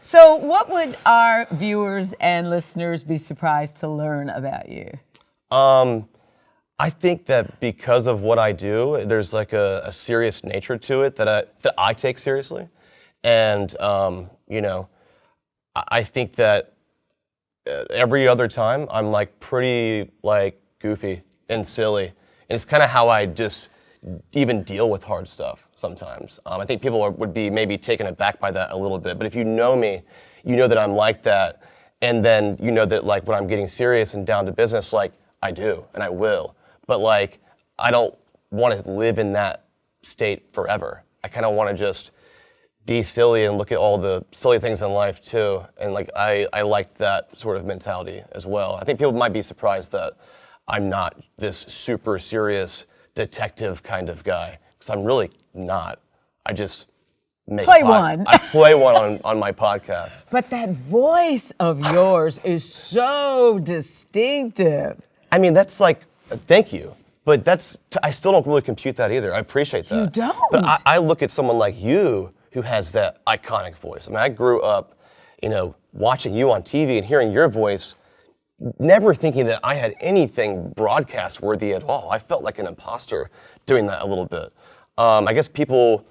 So what would our viewers and listeners be surprised to learn about you? I think that because of what I do, there's like a serious nature to it that I take seriously. And, I think that every other time I'm like pretty like goofy and silly. And it's kind of how I just even deal with hard stuff sometimes. I think people would be maybe taken aback by that a little bit. But if you know me, you know that I'm like that. And then you know that like when I'm getting serious and down to business, like I do and I will. But like I don't want to live in that state forever. I kind of want to just be silly and look at all the silly things in life too. And like I like that sort of mentality as well. I think people might be surprised that I'm not this super serious detective kind of guy, because I'm really not. I just play one. I play one on my podcast. But that voice of yours is so distinctive. I mean, that's like, thank you. But I still don't really compute that either. I appreciate that. You don't? But I look at someone like you who has that iconic voice. I mean, I grew up, watching you on TV and hearing your voice, never thinking that I had anything broadcast worthy at all. I felt like an imposter doing that a little bit. I guess people,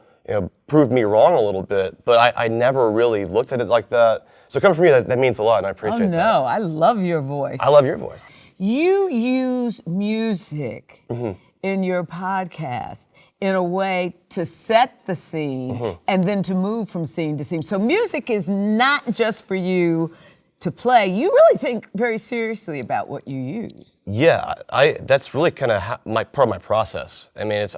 proved me wrong a little bit, but I never really looked at it like that. So coming from you, that means a lot, and I appreciate that. Oh no, I love your voice. I love your voice. You use music in your podcast in a way to set the scene and then to move from scene to scene. So music is not just for you to play. You really think very seriously about what you use. Yeah, that's really kind of part of my process. I mean,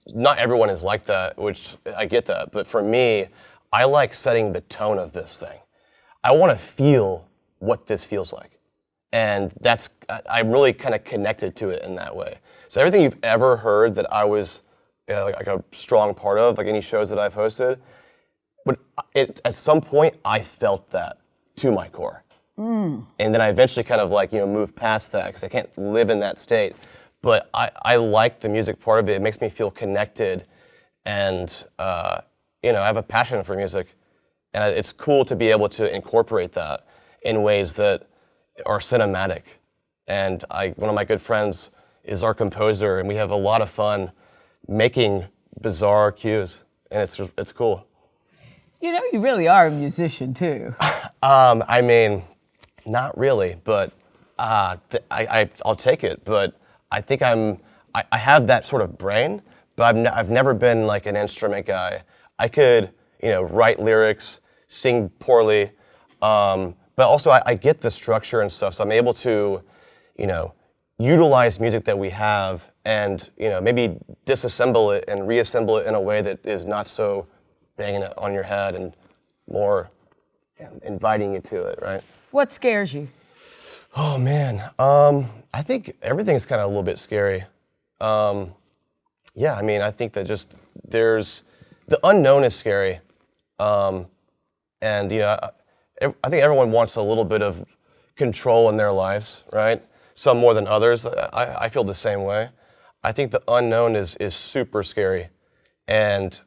not everyone is like that, which I get that. But for me, I like setting the tone of this thing. I want to feel what this feels like. And I'm really kind of connected to it in that way. So everything you've ever heard that I was like a strong part of, like any shows that I've hosted, but at some point I felt that to my core. And then I eventually kind of moved past that because I can't live in that state. But I like the music part of it. It makes me feel connected. And, I have a passion for music. And it's cool to be able to incorporate that in ways that are cinematic. And one of my good friends is our composer, and we have a lot of fun making bizarre cues, and it's cool. You really are a musician too. I mean, not really, but I'll take it. But I think I have that sort of brain, but I've never been like an instrument guy. I could, write lyrics, sing poorly, but also I get the structure and stuff, so I'm able to, utilize music that we have and, maybe disassemble it and reassemble it in a way that is not so banging it on your head and more inviting you to it, right? What scares you? Oh man, I think everything's kind of a little bit scary. Yeah, I mean, I think that just the unknown is scary. And, I think everyone wants a little bit of control in their lives, right? Some more than others. I feel the same way. I think the unknown is super scary. And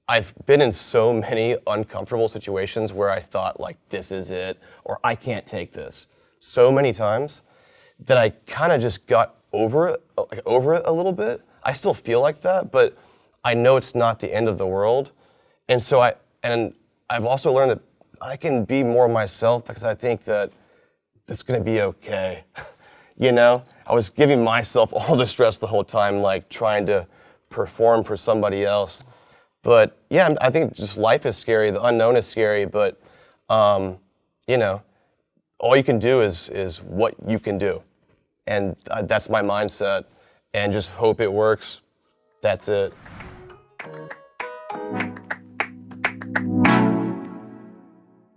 I've been in so many uncomfortable situations where I thought like, this is it, or I can't take this so many times that I kind of just got over it a little bit. I still feel like that, but I know it's not the end of the world. And so I've also learned that I can be more myself because I think that it's going to be okay. I was giving myself all the stress the whole time, like trying to perform for somebody else. But yeah, I think just life is scary. The unknown is scary, but all you can do is what you can do. And that's my mindset. And just hope it works. That's it.